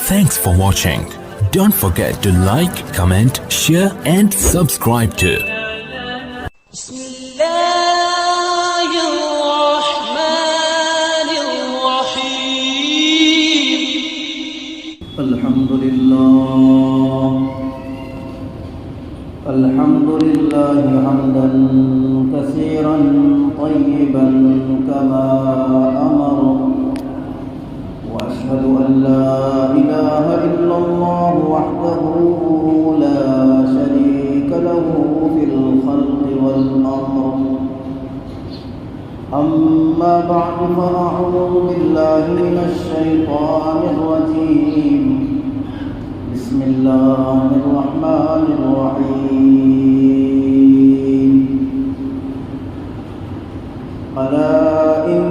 Thanks for watching. Don't forget to like, comment, share and subscribe to بسم الله الرحمن الرحيم. الحمد لله حمدا كثيرا طيبا كما أمر، وأشهد أن لا إله إلا الله وحده لا شريك له في الخلق والأمر. أما بعد فأعوذ بالله من الشيطان الرجيم. بسم الله الرحمن الرحيم. ألا إن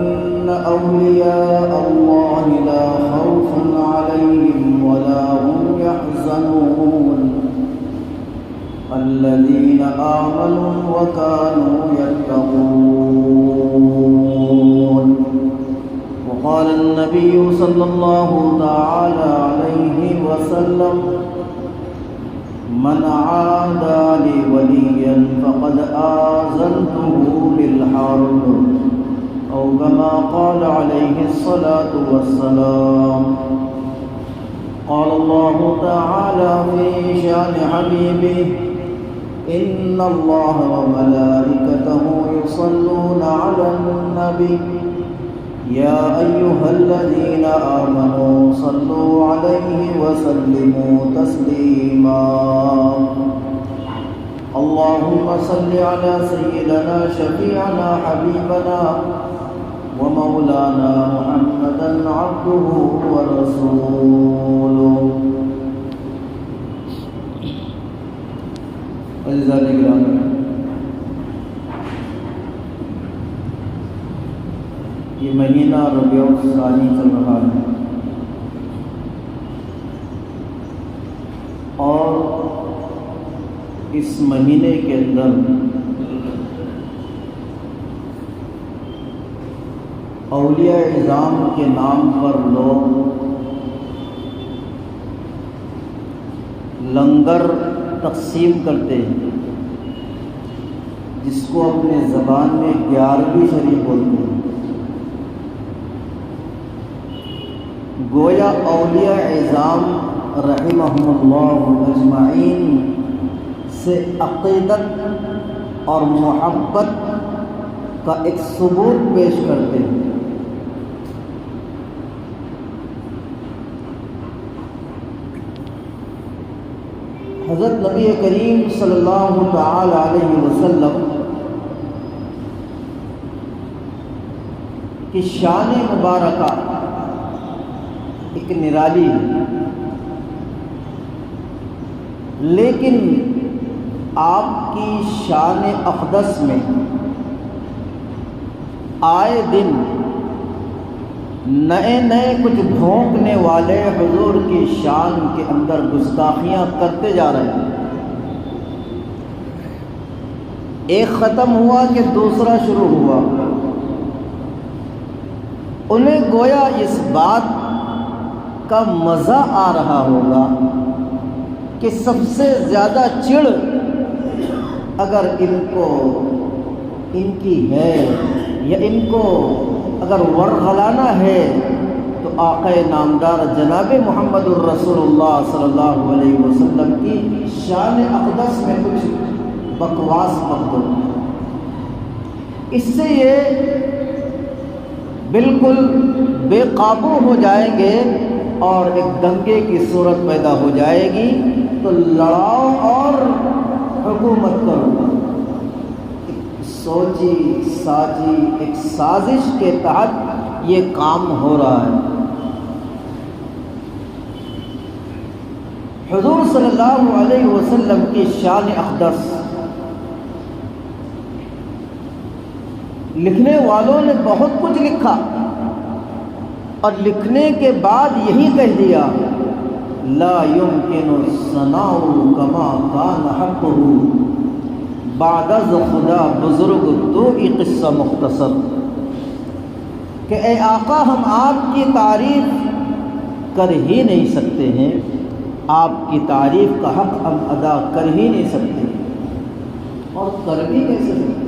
أولياء الله لا خوف عليهم ولا هم يحزنون الذين آمنوا وكانوا يتقون. وقال النبي صلى الله تعالى عليه وسلم: من عادى لي وليا فقد آذنته بالحرب، أو كما قال عليه الصلاة والسلام. قال الله تعالى في شأن حبيبه: إن الله وملائكته يصلون على النبي يا أيها الذين آمنوا صلوا عليه وسلموا تسليما. اللهم صل على سيدنا شفيعنا حبيبنا ومولانا محمدا عبده ورسوله. عزیزان گرامی، یہ مہینہ ربیع الثانی چل رہا ہے اور اس مہینے کے اندر اولیاء اعظام کے نام پر لوگ لنگر تقسیم کرتے ہیں، جس کو اپنے زبان میں 11ویں شریف بولتے ہیں. گویا اولیاء اعظام رحمہم اللہ اجمعین سے عقیدت اور محبت کا ایک ثبوت پیش کرتے ہیں. حضرت نبی کریم صلی اللہ تعالی علیہ وسلم کی شان مبارکہ ایک نرالی ہے، لیکن آپ کی شان اقدس میں آئے دن نئے کچھ بھونکنے والے حضور کی شان کے اندر گستاخیاں کرتے جا رہے ہیں. ایک ختم ہوا کہ دوسرا شروع ہوا. انہیں گویا اس بات کا مزہ آ رہا ہوگا کہ سب سے زیادہ چڑ اگر ان کی ہے یا ان کو اگر ورغلانا ہے تو آقا نامدار جناب محمد الرسول اللہ صلی اللہ علیہ وسلم کی شان اقدس میں کچھ بکواس مت دو. اس سے یہ بالکل بے قابو ہو جائیں گے اور ایک دنگے کی صورت پیدا ہو جائے گی. تو لڑاؤ اور حکومت کرو. سوچی ساجی ایک سازش کے تحت یہ کام ہو رہا ہے. حضور صلی اللہ علیہ وسلم کی شان اقدس لکھنے والوں نے بہت کچھ لکھا اور لکھنے کے بعد یہی کہہ دیا: لا يمكن الثناء كما كان حقه بعد از خدا بزرگ تو ای قصہ مختصر. کہ اے آقا، ہم آپ کی تعریف کر ہی نہیں سکتے ہیں، آپ کی تعریف کا حق ہم ادا کر ہی نہیں سکتے، اور کر بھی کیسے سکتے؟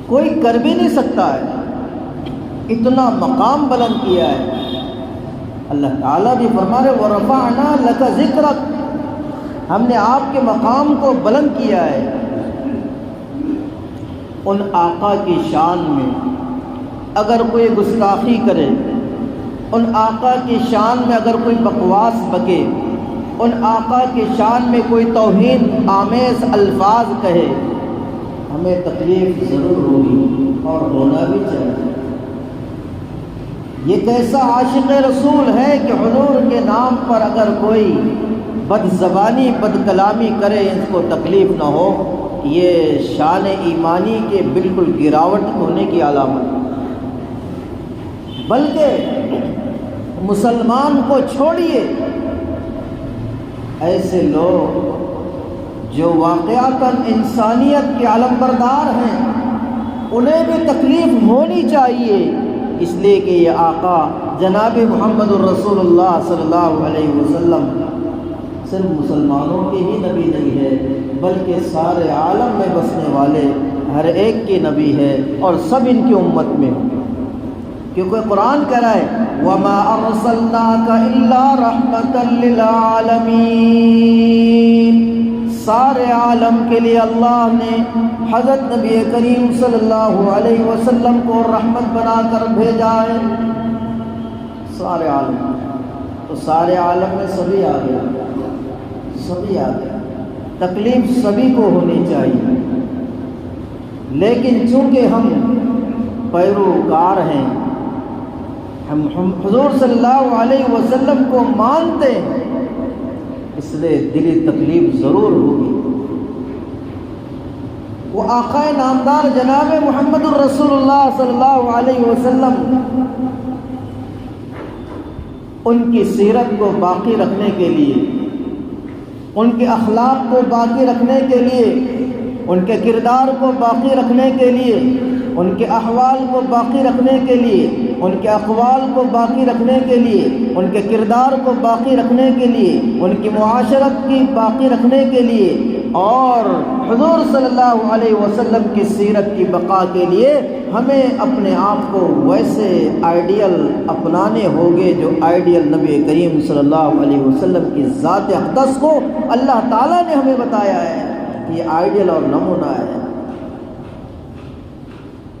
کوئی کر بھی نہیں سکتا ہے، اتنا مقام بلند کیا ہے۔ اللہ تعالیٰ بھی فرما رہے وَرَفَعْنَا لَكَ ذِكْرَكَ، ہم نے آپ کے مقام کو بلند کیا ہے۔ ان آقا کی شان میں اگر کوئی گستاخی کرے، ان آقا کی شان میں اگر کوئی بکواس بکے، ان آقا کی شان میں کوئی توہین آمیز الفاظ کہے، ہمیں تکلیف ضرور ہوگی اور ہونا بھی چاہیے۔ یہ کیسا عاشق رسول ہے کہ حضور کے نام پر اگر کوئی بد زبانی بد کلامی کرے اس کو تکلیف نہ ہو، یہ شان ایمانی کے بالکل گراوٹ ہونے کی علامت۔ بلکہ مسلمان کو چھوڑیے، ایسے لوگ جو واقعتاً انسانیت کے علمبردار ہیں انہیں بھی تکلیف ہونی چاہیے، اس لیے کہ یہ آقا جناب محمد الرسول اللہ صلی اللہ علیہ وسلم صرف مسلمانوں کے ہی نبی نہیں ہے بلکہ سارے عالم میں بسنے والے ہر ایک کے نبی ہے، اور سب ان کی امت میں، کیونکہ قرآن کہہ رہا ہے وَمَا أَرْسَلْنَاكَ إِلَّا رَحْمَةً لِّلْعَالَمِينَ، سارے عالم کے لیے اللہ نے حضرت نبی کریم صلی اللہ علیہ وسلم کو رحمت بنا کر بھیجا ہے، سارے عالم۔ تو سارے عالم میں سبھی آ گیا، سبھی آ گیا، تکلیف سبھی کو ہونی چاہیے، لیکن چونکہ ہم پیروکار ہیں، ہم حضور صلی اللہ علیہ وسلم کو مانتے ہیں، اس لیے دلی تکلیف ضرور ہوگی۔ وہ آقا نامدار جناب محمد الرسول اللہ صلی اللہ علیہ وسلم، ان کی سیرت کو باقی رکھنے کے لیے، ان کے اخلاق کو باقی رکھنے کے لیے، ان کے کردار کو باقی رکھنے کے لیے، ان کے احوال کو باقی رکھنے کے لیے، ان کے اقوال کو باقی رکھنے کے لیے، ان کے کردار کو باقی رکھنے کے لیے، ان کی معاشرت کی باقی رکھنے کے لیے، اور حضور صلی اللہ علیہ وسلم کی سیرت کی بقا کے لیے ہمیں اپنے آپ کو ویسے آئیڈیل اپنانے ہوگے جو آئیڈیل نبی کریم صلی اللہ علیہ وسلم کی ذات اقدس کو اللہ تعالیٰ نے ہمیں بتایا ہے کہ یہ آئیڈیل اور نمونہ ہے۔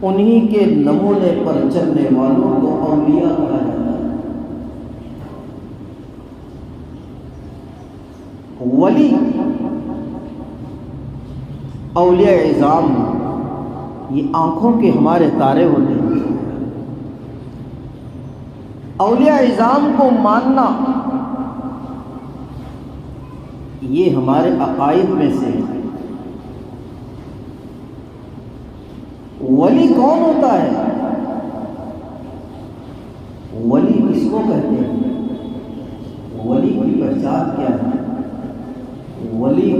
انہی کے نمونے پر چلنے والوں کو اولیاء کہا جاتا ہے۔ ولی اولیاء اعظام یہ آنکھوں کے ہمارے تارے ہوتے ہیں۔ اولیاء اعظام کو ماننا یہ ہمارے عقائد میں سے ہے۔ ولی کون ہوتا ہے؟ ولی کس کو کہتے ہیں؟ ولی کی پہچان کیا ہے؟ ولی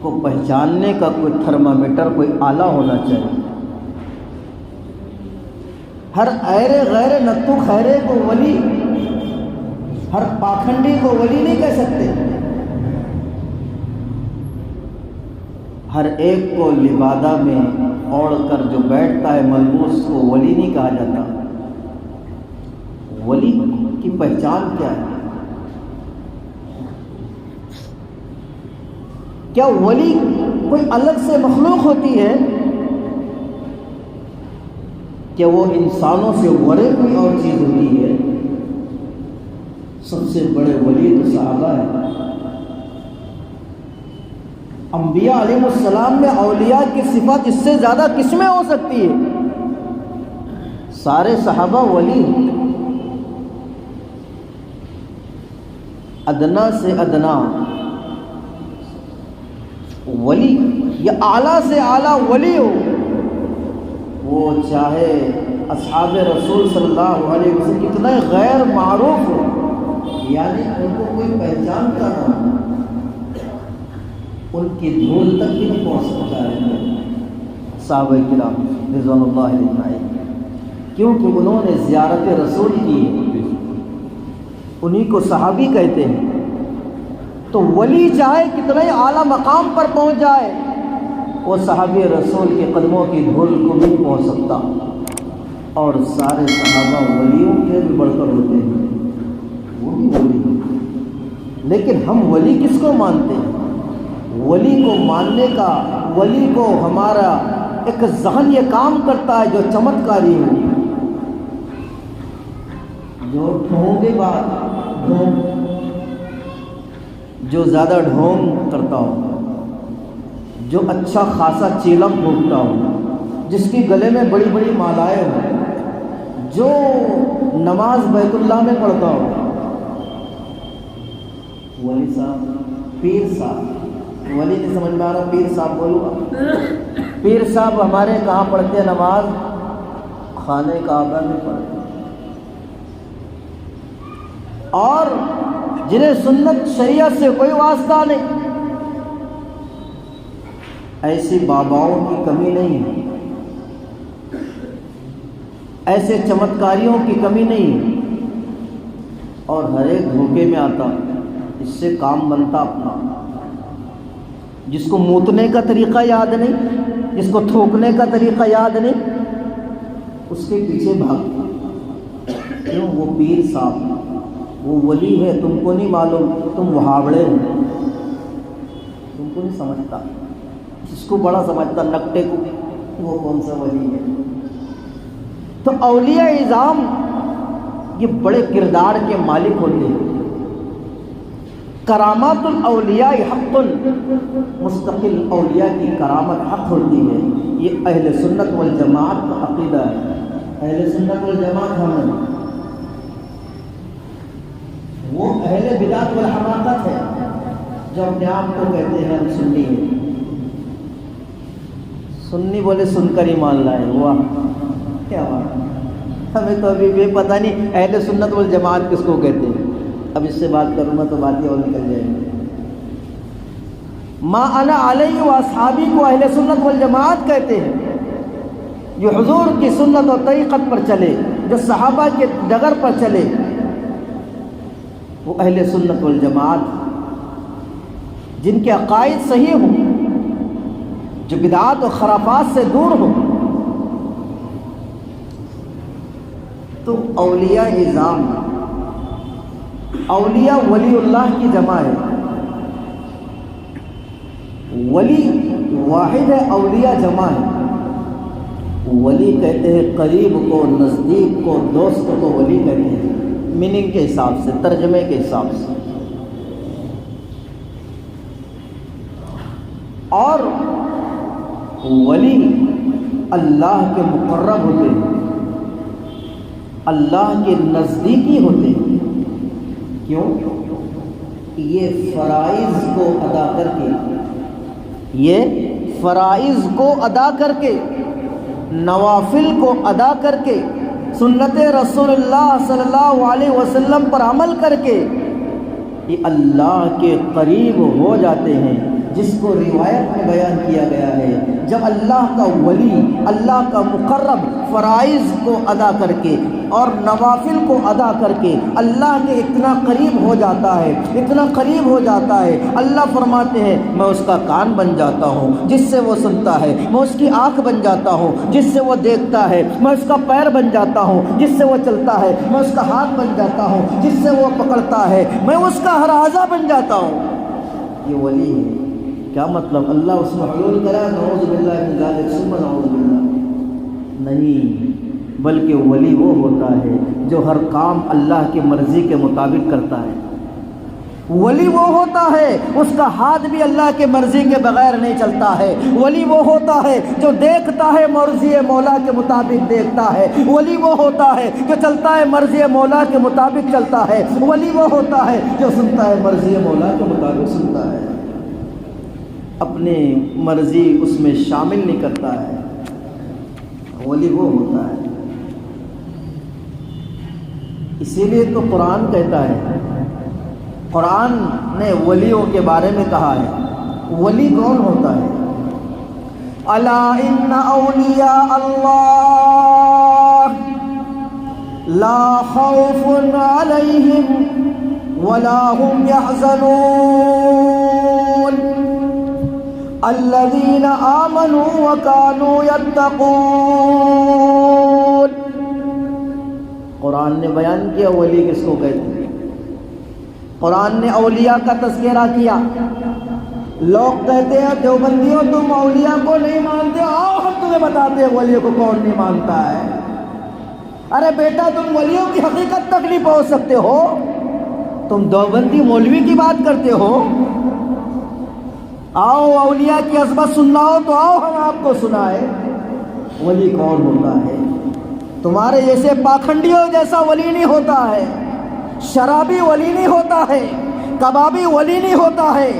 کو پہچاننے کا کوئی تھرمامیٹر، کوئی آلہ ہونا چاہیے۔ ہر ایرے غیر نتو خیرے کو ولی، ہر پاکھنڈی کو ولی نہیں کہہ سکتے۔ ہر ایک کو لبادہ میں اوڑھ کر جو بیٹھتا ہے ملبوس کو ولی نہیں کہا جاتا۔ ولی کی پہچان کیا ہے؟ کیا ولی کوئی الگ سے مخلوق ہوتی ہے؟ کیا وہ انسانوں سے ورے کوئی اور چیز ہوتی ہے؟ سب سے بڑے ولی تو صحابہ ہیں۔ انبیاء علیہ السلام میں اولیاء کی صفات اس سے زیادہ کس میں ہو سکتی ہے؟ سارے صحابہ ولی ہیں۔ ادنا سے ادنا ولی یا اعلیٰ سے اعلیٰ ولی ہو، وہ چاہے اصحاب رسول صلی اللہ علیہ وسلم کتنا غیر معروف ہو، یعنی ان کو کوئی پہچانتا نہ ہو، ان کی دھول تک بھی نہیں پہنچ سکتا ہے۔ صحابہ کرام رضوان اللہ علیہ کیونکہ انہوں نے زیارت رسول کی، انہی کو صحابی کہتے ہیں۔ تو ولی چاہے کتنے اعلیٰ مقام پر پہنچ جائے، وہ صحابی رسول کے قدموں کی دھول کو نہیں پہنچ سکتا، اور سارے صحابہ ولیوں کے بھی بڑھ کر ہوتے ہیں، وہ بھی ولی ہیں۔ لیکن ہم ولی کس کو مانتے ہیں؟ ولی کو ماننے کا، ولی کو ہمارا ایک ذہن یہ کام کرتا ہے جو چمتکاری ہو، جو ڈھونگے بات جو زیادہ ڈھونگ کرتا ہو، جو اچھا خاصا چیلم پھونکتا ہو، جس کی گلے میں بڑی بڑی مالائیں ہوں، جو نماز بیت اللہ میں پڑھتا ہو، ولی صاحب، پیر صاحب، ولی نہیں سمجھ میں آ رہا، پیر صاحب بولوں گا۔ پیر صاحب ہمارے کہاں پڑھتے ہیں نماز؟ خانے کعبہ میں پڑھتے ہیں، اور جنہیں سنت شریعت سے کوئی واسطہ نہیں، ایسی باباؤں کی کمی نہیں ہے، ایسے چمتکاریوں کی کمی نہیں ہے، اور ہر ایک دھوکے میں آتا، اس سے کام بنتا اپنا۔ جس کو موتنے کا طریقہ یاد نہیں، جس کو تھوکنے کا طریقہ یاد نہیں، اس کے پیچھے بھاگتا۔ کیوں؟ وہ پیر صاحب، وہ ولی ہے، تم کو نہیں معلوم، تم وہابڑے ہو، تم کو نہیں سمجھتا۔ جس کو بڑا سمجھتا نکٹے کو، وہ کون سا ولی ہے؟ تو اولیاء اعظام یہ بڑے کردار کے مالک ہوتے ہیں۔ کرامات الاولیاء حق، مستقل اولیاء کی کرامت حق ہوتی ہے۔ یہ اہل سنت والجماعت کا عقیدہ ہے۔ اہل سنت والجماعت ہم، وہ اہل بدعت والحماقت ہے جو اپنے آپ کو کہتے ہیں ہم سنی ہیں۔ سنی بولے سن کر ہی مان لائے، واہ کیا بات ہے! ہمیں تو ابھی بھی پتہ نہیں اہل سنت والجماعت کس کو کہتے ہیں۔ اب اس سے بات کروں گا تو باتیں اور نکل جائیں گی۔ ما انا علیہ و اصحابی کو اہل سنت والجماعت کہتے ہیں، جو حضور کی سنت و طریقت پر چلے، جو صحابہ کے ڈگر پر چلے، وہ اہل سنت والجماعت، جن کے عقائد صحیح ہوں، جو بدعات و خرافات سے دور ہوں۔ تو اولیاء اعظام، اولیاء ولی اللہ کی جمع ہے۔ ولی واحد ہے، اولیاء جمع ہے۔ ولی کہتے ہیں قریب کو، نزدیک کو، دوست کو ولی کہتے ہیں، میننگ کے حساب سے، ترجمے کے حساب سے۔ اور ولی اللہ کے مقرب ہوتے ہیں، اللہ کے نزدیکی ہوتے ہیں۔ کیوں؟ یہ فرائض کو ادا کر کے، یہ فرائض کو ادا کر کے، نوافل کو ادا کر کے، سنت رسول اللہ صلی اللہ علیہ وسلم پر عمل کر کے یہ اللہ کے قریب ہو جاتے ہیں، جس کو روایت میں بیان کیا گیا ہے۔ جب اللہ کا ولی، اللہ کا مقرب فرائض کو ادا کر کے اور نوافل کو ادا کر کے اللہ کے اتنا قریب ہو جاتا ہے، اتنا قریب ہو جاتا ہے، اللہ فرماتے ہیں میں اس کا کان بن جاتا ہوں جس سے وہ سنتا ہے، میں اس کی آنکھ بن جاتا ہوں جس سے وہ دیکھتا ہے، میں اس کا پیر بن جاتا ہوں جس سے وہ چلتا ہے، میں اس کا ہاتھ بن جاتا ہوں جس سے وہ پکڑتا ہے، میں اس کا ہر اعضا بن جاتا ہوں۔ یہ ولی ہے۔ کیا مطلب؟ اللہ اس میں حلول کرا، نعوذ باللہ من ذالک، ثم نعوذ باللہ نہیں، بلکہ ولی وہ ہوتا ہے جو ہر کام اللہ کی مرضی کے مطابق کرتا ہے۔ ولی وہ ہوتا ہے اس کا ہاتھ بھی اللہ کے مرضی کے بغیر نہیں چلتا ہے۔ ولی وہ ہوتا ہے جو دیکھتا ہے مرضی مولا کے مطابق دیکھتا ہے۔ ولی وہ ہوتا ہے جو چلتا ہے مرضی مولا کے مطابق چلتا ہے۔ ولی وہ ہوتا ہے جو سنتا ہے مرضی مولا کے مطابق سنتا ہے، اپنی مرضی اس میں شامل نہیں کرتا ہے۔ ولی وہ ہوتا ہے۔ اسی لیے تو قرآن کہتا ہے، قرآن نے ولیوں کے بارے میں کہا ہے۔ ولی کون ہوتا ہے؟ الا ان اولیاء اللہ لا خوف علیہم ولا هم يحزنون الذین آمنوا وكانوا يتقون. قرآن نے بیان کیا ولی کس کو کہتے ہیں. قرآن نے اولیاء کا تذکرہ کیا. لوگ کہتے ہیں دیوبندیوں تم اولیاء کو نہیں مانتے، آؤ ہم تمہیں بتاتے ہیں ولیوں کو کون نہیں مانتا ہے. ارے بیٹا تم ولیوں کی حقیقت تک نہیں پہنچ سکتے ہو، تم دیوبندی مولوی کی بات کرتے ہو. آؤ اولیاء کی عظمت سننا ہو تو آؤ ہم آپ کو سنائے ولی کون ہوتا ہے. تمہارے جیسے پاکھنڈیوں جیسا ولی نہیں ہوتا ہے، شرابی ولی نہیں ہوتا ہے، کبابی ولی نہیں ہوتا ہے،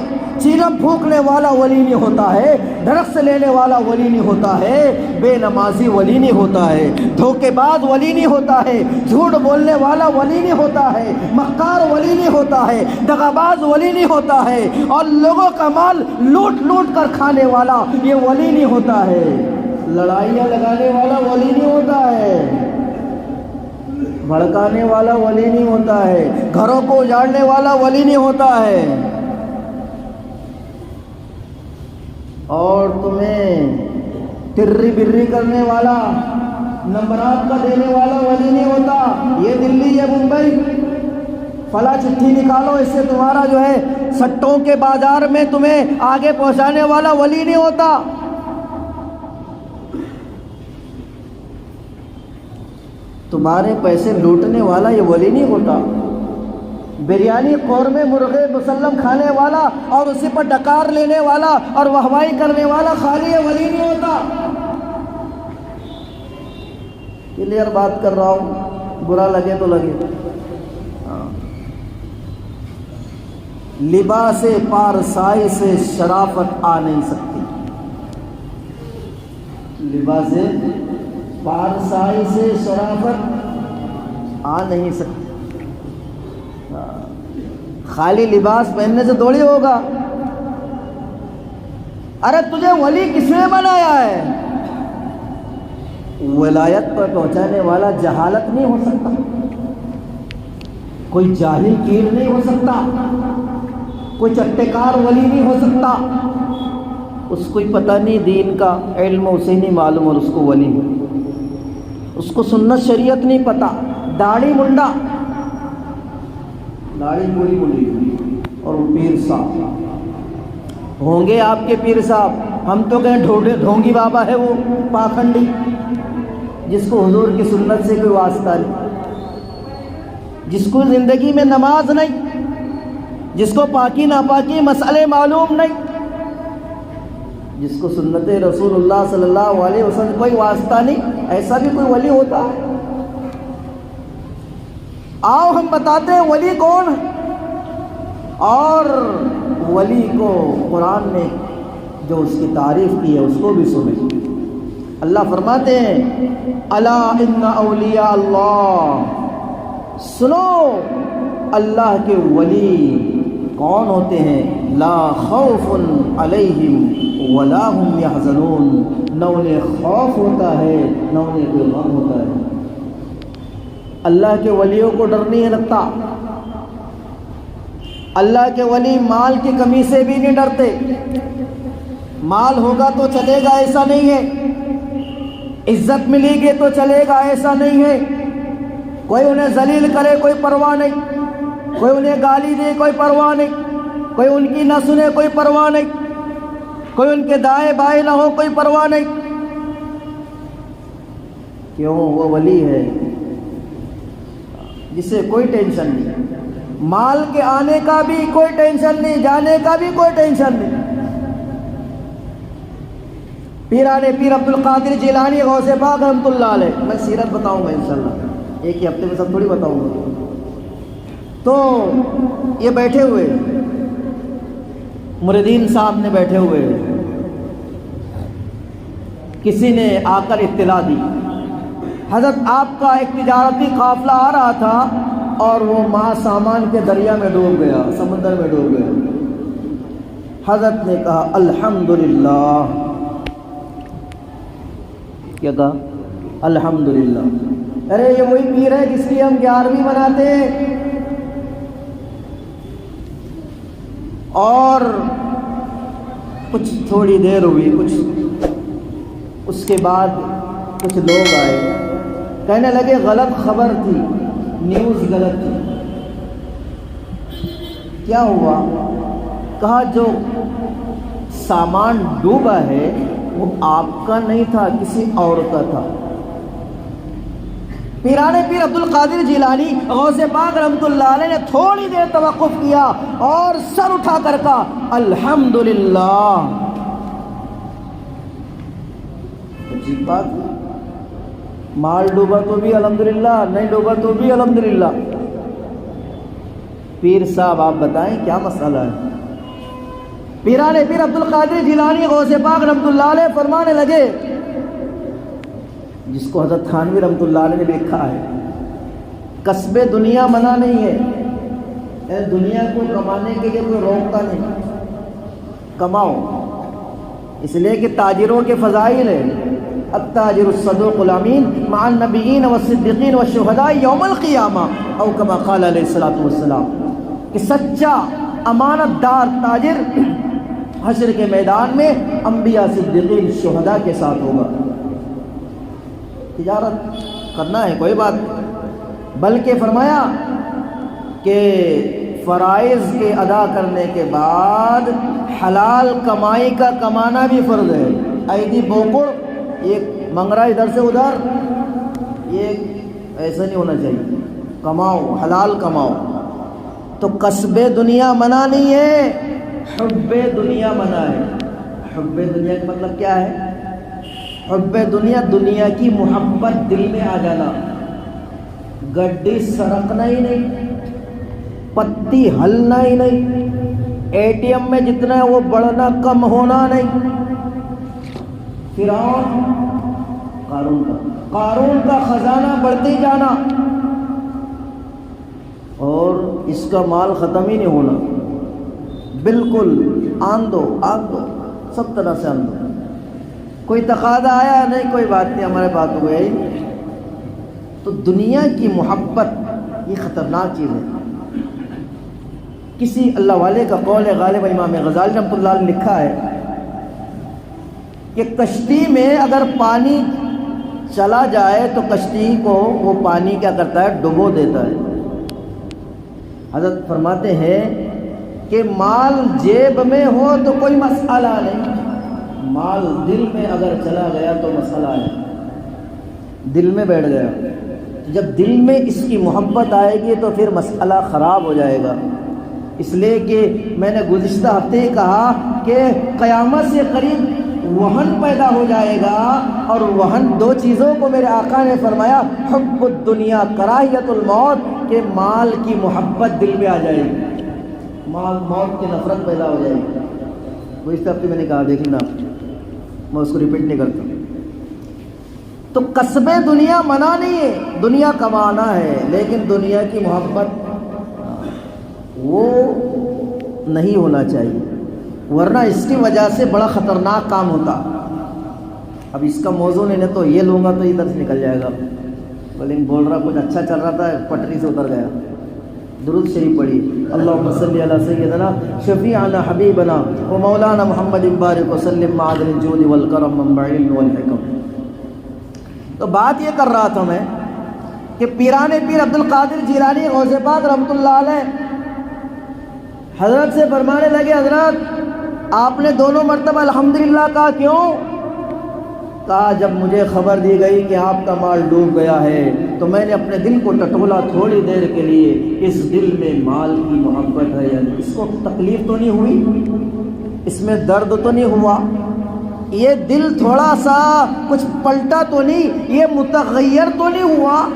چیلم پھونکنے والا ولی نہیں ہوتا ہے، ڈرگس لینے والا ولی نہیں ہوتا ہے، بے نمازی ولی نہیں ہوتا ہے، دھوکے باز ولی نہیں ہوتا ہے، جھوٹ بولنے والا ولی نہیں ہوتا ہے، مکار ولی نہیں ہوتا ہے، دغاباز ولی نہیں ہوتا ہے، اور لوگوں کا مال لوٹ لوٹ کر کھانے والا یہ ولی نہیں ہوتا ہے. لڑائیاں لگانے والا ولی نہیں ہوتا ہے، بھڑکانے والا ولی نہیں ہوتا ہے، گھروں کو اجاڑنے والا ولی نہیں ہوتا ہے. اور تمہیں تری بری کرنے والا، نمبرات کا دینے والا ولی نہیں ہوتا. یہ دلی یہ ممبئی فلاں چٹھی نکالو اس سے تمہارا جو ہے سٹوں کے بازار میں تمہیں آگے پہنچانے والا ولی نہیں ہوتا. تمہارے پیسے لوٹنے والا یہ ولی نہیں ہوتا. بریانی قورمے مرغے مسلم کھانے والا اور اسی پر ڈکار لینے والا اور واہوائی کرنے والا خالی یہ ولی نہیں ہوتا. کلیئر بات کر رہا ہوں، برا لگے تو لگے. لباس پارسائی سے شرافت آ نہیں سکتی. لباس پارسائی سے شرافت آ نہیں سکتی. خالی لباس پہننے سے تھوڑی ہوگا. ارے تجھے ولی کس نے بنایا ہے؟ ولایت پر پہنچانے والا جہالت نہیں ہو سکتا، کوئی جاہل پیر نہیں ہو سکتا، کوئی چٹکار ولی نہیں ہو سکتا. اس کو پتہ نہیں دین کا علم اسے نہیں معلوم اور اس کو ولی ہے. اس کو سنت شریعت نہیں پتہ. داڑھی منڈا، داڑھی پوری منڈی اور وہ پیر صاحب ہوں گے آپ کے پیر صاحب. ہم تو کہیں ڈھونگی بابا ہے وہ پاکھنڈی جس کو حضور کی سنت سے کوئی واسطہ نہیں، جس کو زندگی میں نماز نہیں، جس کو پاکی ناپاکی مسئلے معلوم نہیں، جس کو سنت رسول اللہ صلی اللہ علیہ وسلم کوئی واسطہ نہیں. ایسا بھی کوئی ولی ہوتا ہے؟ آؤ ہم بتاتے ہیں ولی کون ہے. اور ولی کو قرآن نے جو اس کی تعریف کی ہے اس کو بھی سنیں. اللہ فرماتے ہیں الا ان اولیاء اللہ، سنو اللہ کے ولی کون ہوتے ہیں. لا خوف علیہم ولا هم يحزنون، نہ انہیں خوف ہوتا ہے نہ انہیں کوئی غم ہوتا ہے. اللہ کے ولیوں کو ڈر نہیں لگتا. اللہ کے ولی مال کی کمی سے بھی نہیں ڈرتے. مال ہوگا تو چلے گا ایسا نہیں ہے، عزت ملے گی تو چلے گا ایسا نہیں ہے. کوئی انہیں ذلیل کرے کوئی پرواہ نہیں، کوئی انہیں گالی دے کوئی پرواہ نہیں، کوئی ان کی نہ سنے کوئی پرواہ نہیں، کوئی ان کے دائیں بائیں نہ ہو کوئی پرواہ نہیں. کیوں؟ وہ ولی ہے جسے کوئی ٹینشن نہیں. مال کے آنے کا بھی کوئی ٹینشن نہیں، جانے کا بھی کوئی ٹینشن نہیں. پیر عبد القادر جیلانی غوث پاک رحمۃ اللہ علیہ، میں سیرت بتاؤں گا انشاءاللہ، ایک ہی ہفتے میں سب تھوڑی بتاؤں گا. تو یہ بیٹھے ہوئے مریدین صاحب نے بیٹھے ہوئے، کسی نے آ کر اطلاع دی حضرت آپ کا ایک تجارتی قافلہ آ رہا تھا اور وہ ماہ سامان کے دریا میں ڈوب گیا، سمندر میں ڈوب گیا. حضرت نے کہا الحمدللہ. کیا کہا؟ الحمدللہ. ارے یہ وہی پیر ہے جس کی ہم 11ویں مناتے ہیں. اور کچھ تھوڑی دیر ہوئی، اس کے بعد کچھ لوگ آئے، کہنے لگے غلط خبر تھی، نیوز غلط تھی. کیا ہوا؟ کہا جو سامان ڈوبا ہے وہ آپ کا نہیں تھا، کسی اور کا تھا. پیران پیر عبد القادر جیلانی غوث پاک رحمۃ اللہ علیہ نے تھوڑی دیر توقف کیا اور سر اٹھا کر کہا الحمدللہ. عجیب بات، مال ڈوبا تو بھی الحمدللہ، نہیں ڈوبا تو بھی الحمدللہ. پیر صاحب آپ بتائیں کیا مسئلہ ہے؟ پیران پیر عبد القادر جیلانی غوث پاک رحمۃ اللہ علیہ فرمانے لگے، جس کو حضرت تھانوی رحمۃ اللہ علیہ نے لکھا ہے، کسب دنیا منع نہیں ہے، دنیا کو کمانے کے لیے کوئی روکتا نہیں، کماؤ. اس لیے کہ تاجروں کے فضائل ہے، التاجر الصدوق الامین مع النبیین والصدیقین والشہداء یوم القیامہ، او کما قال علیہ الصلوۃ والسلام، کہ سچا امانت دار تاجر حشر کے میدان میں انبیاء، صدیقین، شہداء کے ساتھ ہوگا. تجارت کرنا ہے کوئی بات نہیں، بلکہ فرمایا کہ فرائض کے ادا کرنے کے بعد حلال کمائی کا کمانا بھی فرض ہے. ایدی بوکڑ، ایک منگرا ادھر سے ادھر، یہ ایسا نہیں ہونا چاہیے. کماؤ، حلال کماؤ. تو قصب دنیا منع نہیں ہے، حب دنیا منع ہے. حب دنیا کا مطلب کیا ہے؟ حب دنیا، دنیا کی محبت دل میں آ جانا. گڈی سرکنا ہی نہیں، پتی ہلنا ہی نہیں، اے ٹی ایم میں جتنا ہے وہ بڑھنا کم ہونا نہیں. فرعون، قارون کا خزانہ بڑھتے ہی جانا اور اس کا مال ختم ہی نہیں ہونا. بالکل آن دو، سب طرح سے آن دو. کوئی تقاضا آیا نہیں، کوئی بات نہیں، ہمارے پاس ہو گئی. تو دنیا کی محبت یہ خطرناک چیز ہے. کسی اللہ والے کا قول ہے، غالب امام غزالی رحمۃ اللہ علیہ نے لکھا ہے کہ کشتی میں اگر پانی چلا جائے تو کشتی کو وہ پانی کیا کرتا ہے؟ ڈبو دیتا ہے. حضرت فرماتے ہیں کہ مال جیب میں ہو تو کوئی مسئلہ نہیں، مال دل میں اگر چلا گیا تو مسئلہ ہے. دل میں بیٹھ گیا، جب دل میں اس کی محبت آئے گی تو پھر مسئلہ خراب ہو جائے گا. اس لیے کہ میں نے گزشتہ ہفتے ہی کہا کہ قیامت سے قریب وہن پیدا ہو جائے گا، اور وہن دو چیزوں کو میرے آقا نے فرمایا، حب الدنیا کراہیت الموت، کہ مال کی محبت دل میں آ جائے گی، موت کی نفرت پیدا ہو جائے گی. گزشتہ ہفتے میں نے کہا، دیکھ لینا، میں اس کو ریپیٹ نہیں کرتا. تو قصب دنیا منع نہیں ہے، دنیا کمانا ہے، لیکن دنیا کی محبت وہ نہیں ہونا چاہیے، ورنہ اس کی وجہ سے بڑا خطرناک کام ہوتا. اب اس کا موضوع نہیں تو یہ لوں گا تو ادھر سے نکل جائے گا. بلکہ بول رہا کچھ اچھا چل رہا تھا، پٹری سے اتر گیا. درود شریف پڑھی، اللہم صلی علی سیدنا شفیعنا حبیبنا و مولانا محمد بارک وسلم معدن الجود والکرم منبع العلم والحکم. تو بات یہ کر رہا تھا میں کہ پیران پیر عبد القادر جیلانی غوث پاک رحمۃ اللہ علیہ حضرت سے فرمانے لگے، حضرت آپ نے دونوں مرتبہ الحمدللہ کہا، کیوں؟ کہا جب مجھے خبر دی گئی کہ آپ کا مال ڈوب گیا ہے تو میں نے اپنے دل کو ٹٹولا تھوڑی دیر کے لیے، اس دل میں مال کی محبت ہے، یعنی اس کو تکلیف تو نہیں ہوئی، اس میں درد تو نہیں ہوا، یہ دل تھوڑا سا کچھ پلٹا تو نہیں، یہ متغیر تو نہیں ہوا.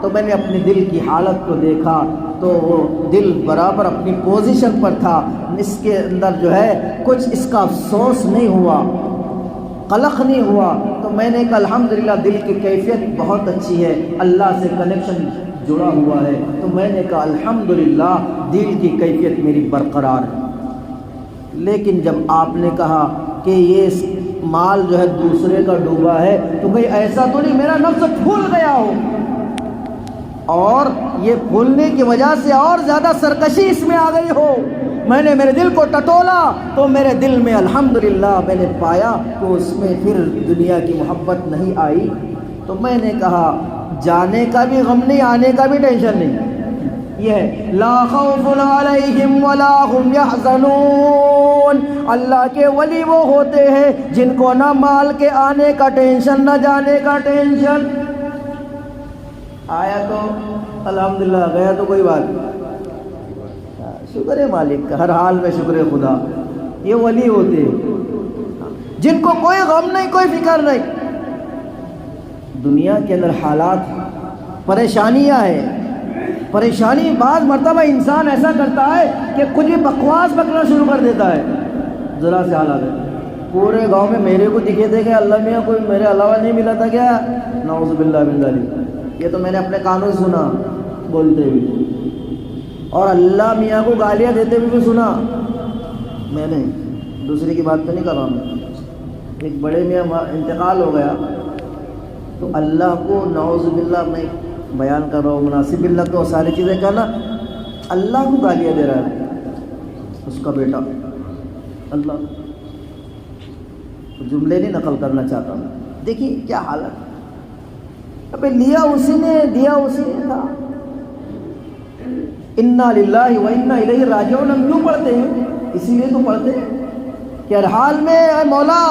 تو میں نے اپنے دل کی حالت کو دیکھا تو وہ دل برابر اپنی پوزیشن پر تھا، اس کے اندر جو ہے کچھ اس کا افسوس نہیں ہوا، قلق نہیں ہوا. تو میں نے کہا الحمدللہ دل کی کیفیت بہت اچھی ہے، اللہ سے کنیکشن جڑا ہوا ہے. تو میں نے کہا الحمدللہ دل کی کیفیت میری برقرار ہے. لیکن جب آپ نے کہا کہ یہ مال جو ہے دوسرے کا ڈوبا ہے تو کوئی ایسا تو نہیں میرا نفس پھول گیا ہو، اور یہ بھولنے کی وجہ سے اور زیادہ سرکشی اس میں آ گئی ہو. میں نے میرے دل کو ٹٹولا تو میرے دل میں الحمدللہ میں نے پایا کہ اس میں پھر دنیا کی محبت نہیں آئی. تو میں نے کہا جانے کا بھی غم نہیں, آنے کا بھی ٹینشن نہیں. یہ ہے لا خوف علیہم ولا هم يحزنون. اللہ کے ولی وہ ہوتے ہیں جن کو نہ مال کے آنے کا ٹینشن نہ جانے کا ٹینشن. آیا تو الحمدللہ, گیا تو کوئی بات نہیں. شکر ہے مالک کا, ہر حال میں شکر خدا. یہ ولی ہوتے ہیں جن کو کوئی غم نہیں, کوئی فکر نہیں. دنیا کے اندر حالات پریشانیاں ہیں. پریشانی بعض مرتبہ انسان ایسا کرتا ہے کہ کچھ بھی بکواس بکنا شروع کر دیتا ہے. ذرا سے حالات ہے پورے گاؤں میں میرے کو دکھے تھے کہ اللہ میاں کوئی میرے علاوہ نہیں ملا تھا کیا؟ نعوذ باللہ من ذالک. یہ تو میں نے اپنے کانوں سے سنا بولتے ہوئے, اور اللہ میاں کو گالیاں دیتے ہوئے بھی سنا میں نے. دوسرے کی بات تو نہیں کر رہا ہوں. ایک بڑے میاں انتقال ہو گیا تو اللہ کو نعوذ باللہ میں بیان کر رہا ہوں, مناسب اللہ کو ساری چیزیں کرنا, اللہ کو گالیاں دے رہا ہے اس کا بیٹا. اللہ جملے نہیں نقل کرنا چاہتا ہوں. دیکھیے کیا حالت. ابھی لیا اسی نے, دیا اسی نے تھا. انا للہ و انا الیہ راجعون. ہم کیوں پڑھتے ہیں؟ اسی لیے تو پڑھتے ہیں کہ ہر حال میں اے مولا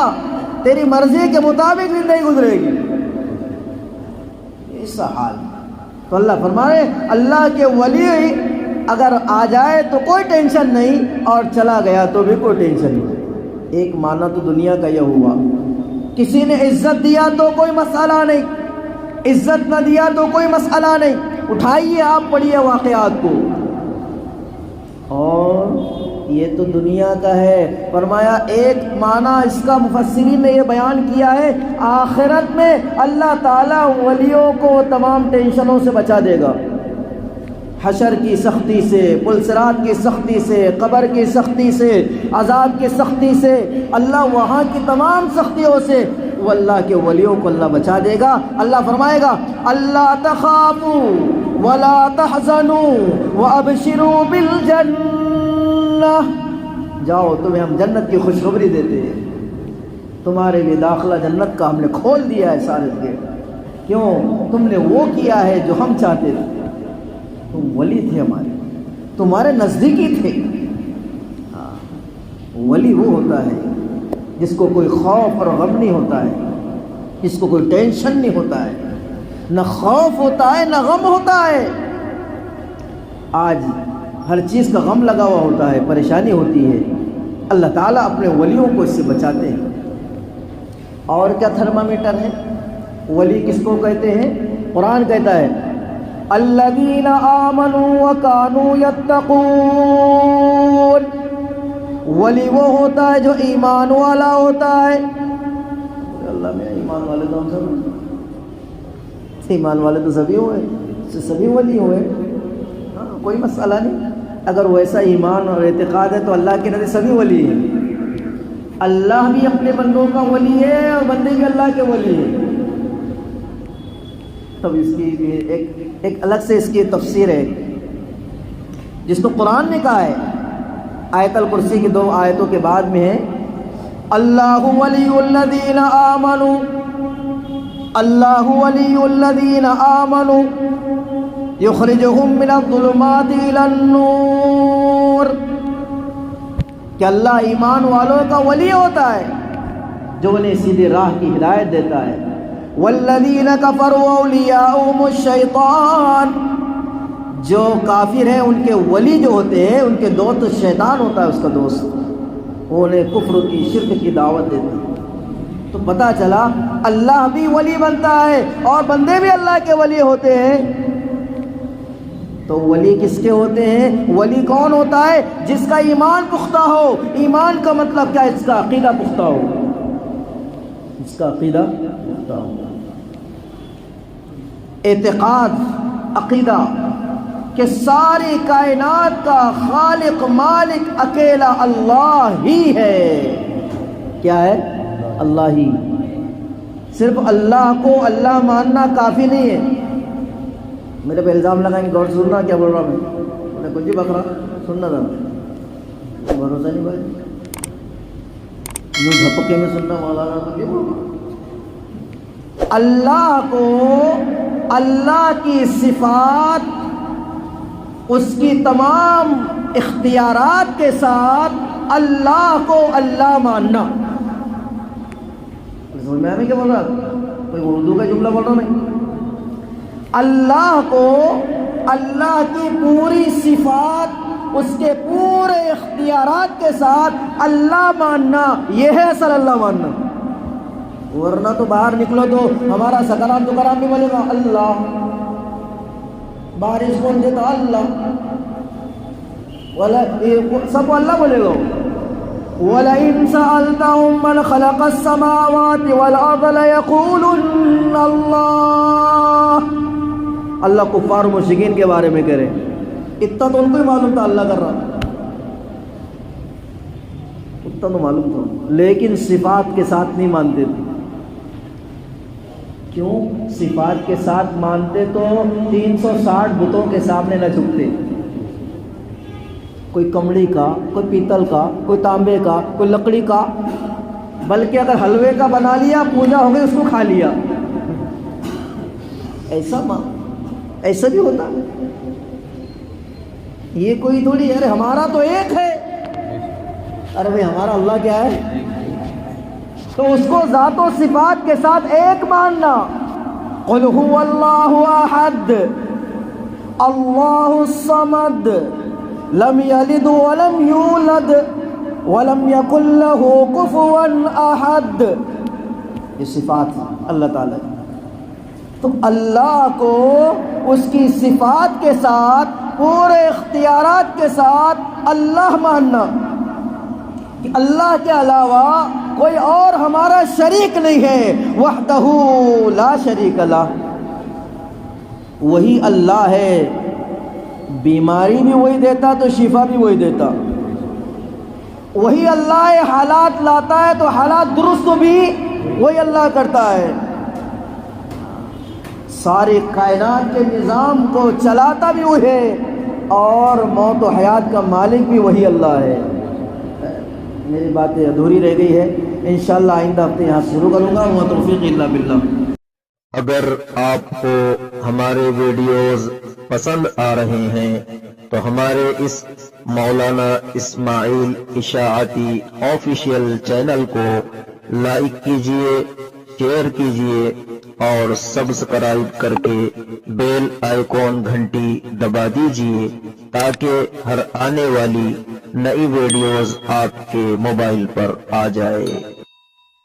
تیری مرضی کے مطابق زندگی گزرے گی. اس حال تو اللہ فرمائے اللہ کے ولی اگر آ جائے تو کوئی ٹینشن نہیں, اور چلا گیا تو بھی کوئی ٹینشن نہیں. ایک معنی تو دنیا کا یہ ہوا, کسی نے عزت دیا تو کوئی مسئلہ نہیں, عزت نہ دیا تو کوئی مسئلہ نہیں. اٹھائیے آپ پڑھیے واقعات کو. اور یہ تو دنیا کا ہے. فرمایا ایک معنی اس کا مفسرین نے یہ بیان کیا ہے, آخرت میں اللہ تعالیٰ ولیوں کو تمام ٹینشنوں سے بچا دے گا. حشر کی سختی سے, پلسرات کی سختی سے, قبر کی سختی سے, عذاب کی سختی سے, اللہ وہاں کی تمام سختیوں سے وہ اللہ کے ولیوں کو اللہ بچا دے گا. اللہ فرمائے گا اللہ تخافوا ولا تحزنوا وابشروا بالجنہ. جاؤ تمہیں ہم جنت کی خوشخبری دیتے ہیں, تمہارے لیے داخلہ جنت کا ہم نے کھول دیا ہے سارے گیٹ. کیوں؟ تم نے وہ کیا ہے جو ہم چاہتے تھے. تم ولی تھے ہمارے, تمہارے نزدیکی تھے. ہاں, ولی وہ ہوتا ہے جس کو کوئی خوف اور غم نہیں ہوتا ہے, جس کو کوئی ٹینشن نہیں ہوتا ہے, نہ خوف ہوتا ہے نہ غم ہوتا ہے. آج ہر چیز کا غم لگا ہوا ہوتا ہے, پریشانی ہوتی ہے. اللہ تعالیٰ اپنے ولیوں کو اس سے بچاتے ہیں. اور کیا تھرمامیٹر ہے؟ ولی کس کو کہتے ہیں؟ قرآن کہتا ہے الذین آمنوا وکانوا یتقون. ولی وہ ہوتا ہے جو ایمان والا ہوتا ہے. اللہ میں ایمان والے تو ہم سب, ایمان والے تو سبھی ہوئے, سبھی ولی ہوئے. ہاں کوئی مسئلہ نہیں. اگر ویسا ایمان اور اعتقاد ہے تو اللہ کے نزدیک سبھی ولی ہیں. اللہ بھی اپنے بندوں کا ولی ہے اور بندے بھی اللہ کے ولی ہیں. تب اس کی ایک الگ سے اس کی تفسیر ہے جس کو قرآن نے کہا ہے. آیت الکرسی کی 2 آیتوں کے بعد میں ہے اللہ ولی الذین آمنوا, اللہ ولی الذین آمنوا یخرجہم من الظلمات الی النور. کہ اللہ ایمان والوں کا ولی ہوتا ہے جو انہیں سیدھی راہ کی ہدایت دیتا ہے. والذین کفروا اولیاؤہم الشیطان. جو کافر ہیں ان کے ولی جو ہوتے ہیں ان کے دوست شیطان ہوتا ہے, اس کا دوست. وہ انہیں کفر کی, شرک کی دعوت دیتے ہیں. تو پتہ چلا اللہ بھی ولی بنتا ہے اور بندے بھی اللہ کے ولی ہوتے ہیں. تو ولی کس کے ہوتے ہیں؟ ولی کون ہوتا ہے؟ جس کا ایمان پختہ ہو. ایمان کا مطلب کیا ہے؟ اس کا عقیدہ پختہ ہو, اس کا عقیدہ پختہ ہو. اعتقاد, عقیدہ کہ ساری کائنات کا خالق مالک اکیلا اللہ ہی ہے. کیا ہے؟ اللہ ہی. صرف اللہ کو اللہ ماننا کافی نہیں ہے. میرے پہ الزام لگائیں گے، غور سننا کیا بول رہا ہوں میں کچھ بھی بکرا سننا تھا، بھروسہ نہیں بھائی، یوں جھپکے میں سننا مولانا تو کیا بول رہا؟ اللہ کو، اللہ کی صفات، اس کی تمام اختیارات کے ساتھ اللہ کو اللہ ماننا. سمجھ میں کیا بول رہا؟ کوئی اردو کا جملہ بول رہا نہیں. اللہ کو، اللہ کی پوری صفات، اس کے پورے اختیارات کے ساتھ اللہ ماننا، یہ ہے اصل اللہ ماننا. ورنہ تو باہر نکلو تو ہمارا سکرام تو کرام بھی بولے گا اللہ، بارش کون دیتا اللہ، سب کو اللہ بولے گا. وَلَئِن سَأَلْتَهُم مَّنْ خَلَقَ السَّمَاوَاتِ وَالْأَرْضَ لَيَقُولُنَّ اللَّهُ. اللہ کفار و مشرکین کے بارے میں کہہ رہے، اتنا تو ان کو ہی معلوم تھا اللہ کر رہا، اتنا تو معلوم تھا، لیکن صفات کے ساتھ نہیں مانتے تھے. کیوں؟ صفات کے ساتھ مانتے تو 360 بتوں کے سامنے نہ جھکتے. کوئی کمڑی کا، کوئی پیتل کا، کوئی تانبے کا، کوئی لکڑی کا، بلکہ اگر حلوے کا بنا لیا، پوجا ہو گئی، اس کو کھا لیا. ایسا بھی ہوتا. یہ کوئی تھوڑی ہے ہمارا تو ایک ہے، ارے بھائی ہمارا اللہ کیا ہے؟ تو اس کو ذات و صفات کے ساتھ ایک ماننا. قل هو اللہ احد اللہ الصمد لم یلد ولم یولد ولم یکن له کفوا احد. یہ صفات اللہ تعالی. تو اللہ کو اس کی صفات کے ساتھ، پورے اختیارات کے ساتھ اللہ ماننا کہ اللہ کے علاوہ کوئی اور ہمارا شریک نہیں ہے. وحدہ لا شریک لہ، وہی اللہ ہے. بیماری بھی وہی دیتا تو شفا بھی وہی دیتا. وہی اللہ حالات لاتا ہے تو حالات درست بھی وہی اللہ کرتا ہے. ساری کائنات کے نظام کو چلاتا بھی وہی ہے، اور موت و حیات کا مالک بھی وہی اللہ ہے. میری باتیں ادھوری رہ گئی ہے، انشاءاللہ آئندہ ہفتے یہاں شروع کروں گا. وما توفیق الا باللہ. اگر آپ کو ہمارے ویڈیوز پسند آ رہے ہیں تو ہمارے اس مولانا اسماعیل اشاعتی آفیشیل چینل کو لائک کیجئے، شیئر کیجئے اور سبسکرائب کر کے بیل آئیکن گھنٹی دبا دیجئے تاکہ ہر آنے والی نئی ویڈیوز آپ کے موبائل پر آ جائے.